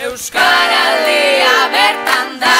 Euskaraldia bertan da.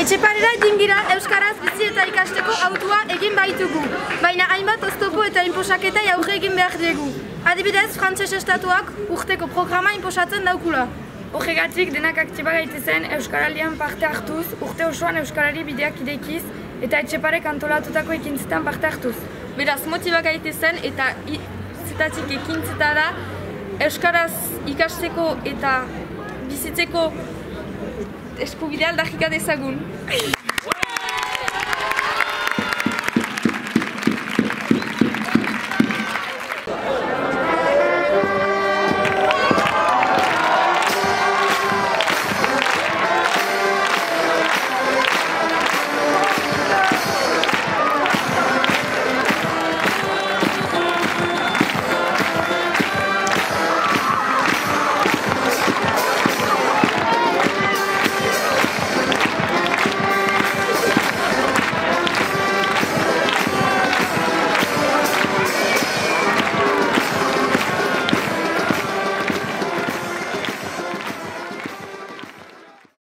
Etxeparera dingira euskaraz bizi eta ikasteko autua egin baitugu, baina hainbat oztopo eta inposaketa aurre egin behar diegu. Adibidez, frantses estatuak urteko programa inposatzen daukula. Horregatik denak aktiba gaitezen Euskaraldian parte hartuz, urte osoan Euskarari bideak ideikiz eta Etxeparek antolatutako ekintzetan parte hartuz. Beraz, motiba gaitezen eta zitatik ekintzetara euskaraz ikasteko eta bizitzeko eskubidea aldarrika dezagun.